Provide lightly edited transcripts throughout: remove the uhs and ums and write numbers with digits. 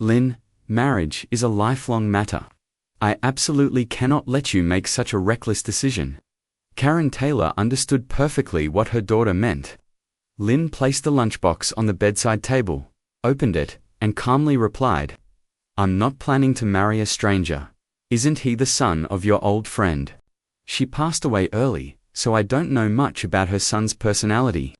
Lynn, marriage is a lifelong matter. I absolutely cannot let you make such a reckless decision. Karen Taylor understood perfectly what her daughter meant. Lynn placed the lunchbox on the bedside table, opened it, and calmly replied, "I'm not planning to marry a stranger. Isn't he the son of your old friend? She passed away early, so I don't know much about her son's personality.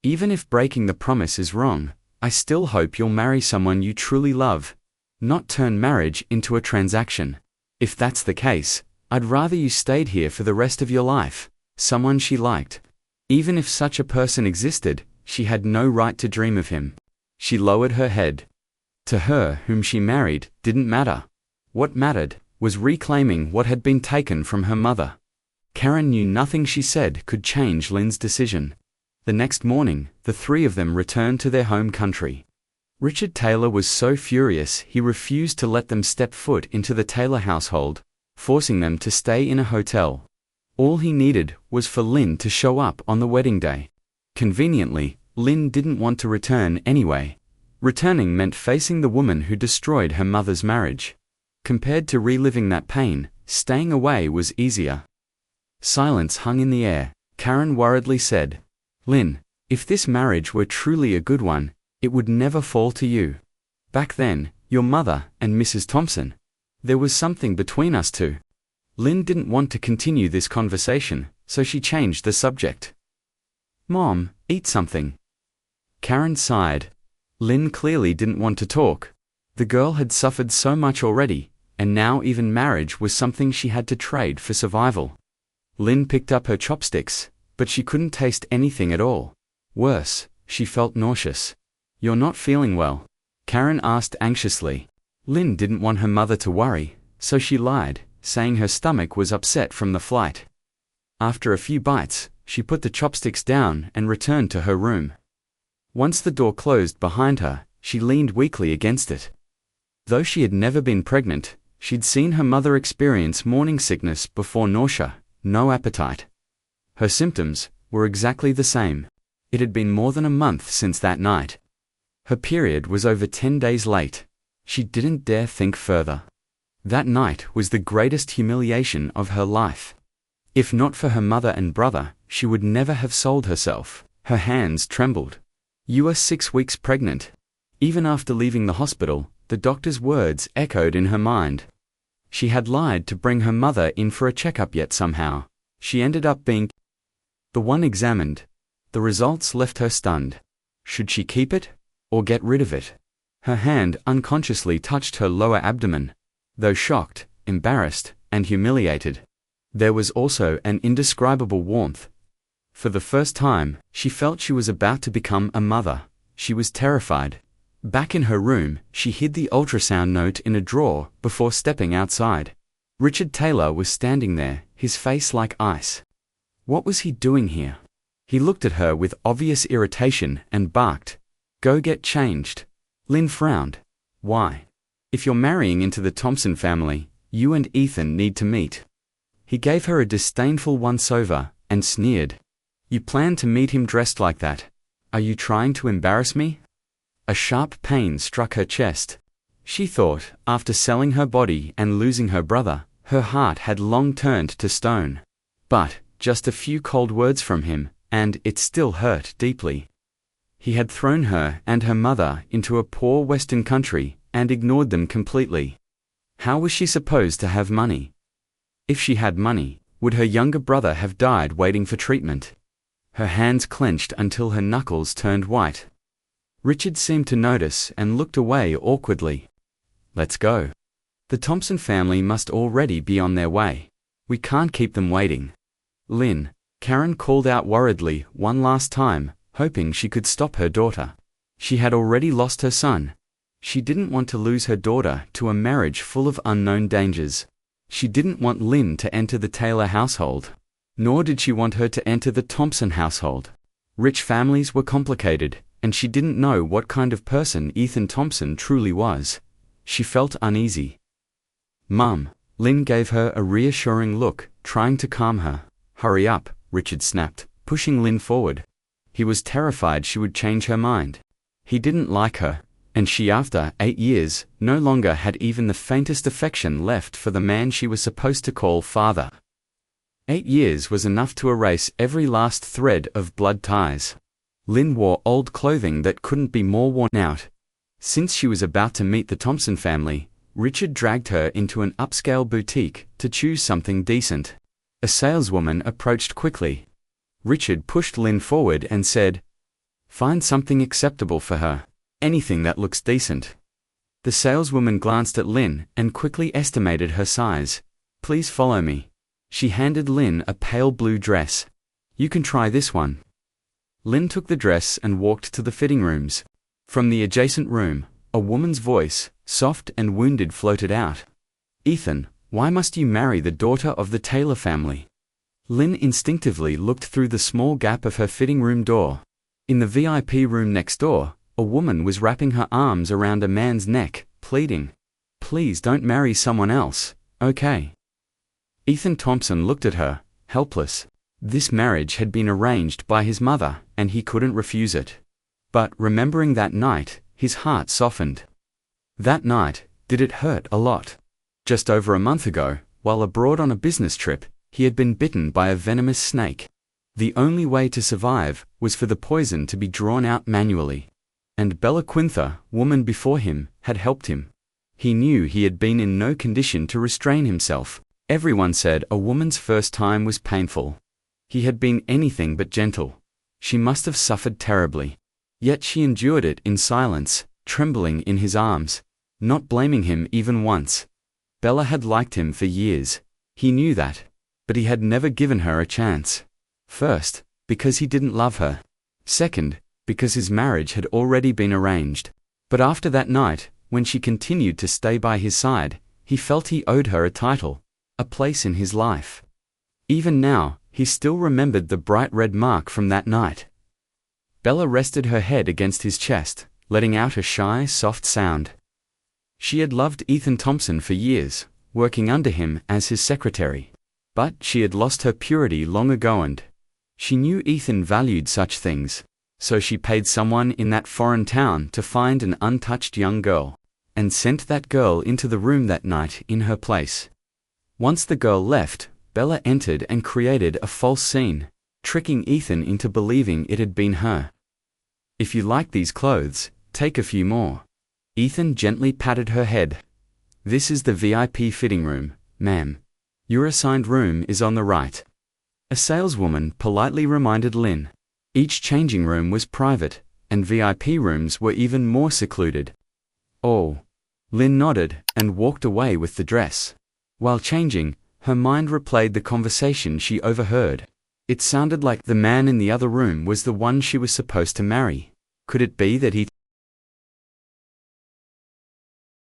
Even if breaking the promise is wrong, I still hope you'll marry someone you truly love, not turn marriage into a transaction. If that's the case, I'd rather you stayed here for the rest of your life, someone she liked. Even if such a person existed, she had no right to dream of him." She lowered her head. To her, whom she married didn't matter. What mattered was reclaiming what had been taken from her mother. Karen knew nothing she said could change Lynn's decision. The next morning, the three of them returned to their home country. Richard Taylor was so furious he refused to let them step foot into the Taylor household, forcing them to stay in a hotel. All he needed was for Lynn to show up on the wedding day. Conveniently, Lynn didn't want to return anyway. Returning meant facing the woman who destroyed her mother's marriage. Compared to reliving that pain, staying away was easier. Silence hung in the air. Karen worriedly said, "Lynn, if this marriage were truly a good one, it would never fall to you. Back then, your mother and Mrs. Thompson, there was something between us two." Lynn didn't want to continue this conversation, so she changed the subject. "Mom, eat something." Karen sighed. Lynn clearly didn't want to talk. The girl had suffered so much already, and now even marriage was something she had to trade for survival. Lynn picked up her chopsticks, but she couldn't taste anything at all. Worse, she felt nauseous. "You're not feeling well?" Karen asked anxiously. Lynn didn't want her mother to worry, so she lied, saying her stomach was upset from the flight. After a few bites, she put the chopsticks down and returned to her room. Once the door closed behind her, she leaned weakly against it. Though she had never been pregnant, she'd seen her mother experience morning sickness before: nausea, no appetite. Her symptoms were exactly the same. It had been more than a month since that night. Her period was over 10 days late. She didn't dare think further. That night was the greatest humiliation of her life. If not for her mother and brother, she would never have sold herself. Her hands trembled. "You are 6 weeks pregnant." Even after leaving the hospital, the doctor's words echoed in her mind. She had lied to bring her mother in for a checkup, yet somehow she ended up being the one examined. The results left her stunned. Should she keep it or get rid of it? Her hand unconsciously touched her lower abdomen. Though shocked, embarrassed, and humiliated, there was also an indescribable warmth. For the first time, she felt she was about to become a mother. She was terrified. Back in her room, she hid the ultrasound note in a drawer before stepping outside. Richard Taylor was standing there, his face like ice. What was he doing here? He looked at her with obvious irritation and barked, "Go get changed." Lynn frowned. "Why? If you're marrying into the Thompson family, you and Ethan need to meet." He gave her a disdainful once-over and sneered. "You plan to meet him dressed like that? Are you trying to embarrass me?" A sharp pain struck her chest. She thought, after selling her body and losing her brother, her heart had long turned to stone. But just a few cold words from him, and it still hurt deeply. He had thrown her and her mother into a poor Western country and ignored them completely. How was she supposed to have money? If she had money, would her younger brother have died waiting for treatment? Her hands clenched until her knuckles turned white. Richard seemed to notice and looked away awkwardly. "Let's go. The Thompson family must already be on their way. We can't keep them waiting." "Lynn," Karen called out worriedly one last time, hoping she could stop her daughter. She had already lost her son. She didn't want to lose her daughter to a marriage full of unknown dangers. She didn't want Lynn to enter the Taylor household. Nor did she want her to enter the Thompson household. Rich families were complicated, and she didn't know what kind of person Ethan Thompson truly was. She felt uneasy. "Mum," Lynn gave her a reassuring look, trying to calm her. "Hurry up," Richard snapped, pushing Lynn forward. He was terrified she would change her mind. He didn't like her, And she, after 8 years, no longer had even the faintest affection left for the man she was supposed to call father. 8 years was enough to erase every last thread of blood ties. Lynn wore old clothing that couldn't be more worn out. Since she was about to meet the Thompson family, Richard dragged her into an upscale boutique to choose something decent. A saleswoman approached quickly. Richard pushed Lynn forward and said, "Find something acceptable for her. Anything that looks decent." The saleswoman glanced at Lynn and quickly estimated her size. "Please follow me." She handed Lynn a pale blue dress. "You can try this one." Lynn took the dress and walked to the fitting rooms. From the adjacent room, a woman's voice, soft and wounded, floated out. "Ethan, why must you marry the daughter of the Taylor family?" Lynn instinctively looked through the small gap of her fitting room door. In the VIP room next door, a woman was wrapping her arms around a man's neck, pleading, "Please don't marry someone else, okay?" Ethan Thompson looked at her, helpless. This marriage had been arranged by his mother, and he couldn't refuse it. But remembering that night, his heart softened. That night, did it hurt a lot? Just over a month ago, while abroad on a business trip, he had been bitten by a venomous snake. The only way to survive was for the poison to be drawn out manually. And Bella Quinther, woman before him, had helped him. He knew he had been in no condition to restrain himself. Everyone said a woman's first time was painful. He had been anything but gentle. She must have suffered terribly. Yet she endured it in silence, trembling in his arms, not blaming him even once. Bella had liked him for years. He knew that. But he had never given her a chance. First, because he didn't love her. Second, because his marriage had already been arranged. But after that night, when she continued to stay by his side, he felt he owed her a title, a place in his life. Even now, he still remembered the bright red mark from that night. Bella rested her head against his chest, letting out a shy, soft sound. She had loved Ethan Thompson for years, working under him as his secretary. But she had lost her purity long ago, and she knew Ethan valued such things. So she paid someone in that foreign town to find an untouched young girl, and sent that girl into the room that night in her place. Once the girl left, Bella entered and created a false scene, tricking Ethan into believing it had been her. "If you like these clothes, take a few more." Ethan gently patted her head. "This is the VIP fitting room, ma'am. Your assigned room is on the right." A saleswoman politely reminded Lynn. Each changing room was private, and VIP rooms were even more secluded. "Oh." Lynn nodded and walked away with the dress. While changing, her mind replayed the conversation she overheard. It sounded like the man in the other room was the one she was supposed to marry. Could it be that he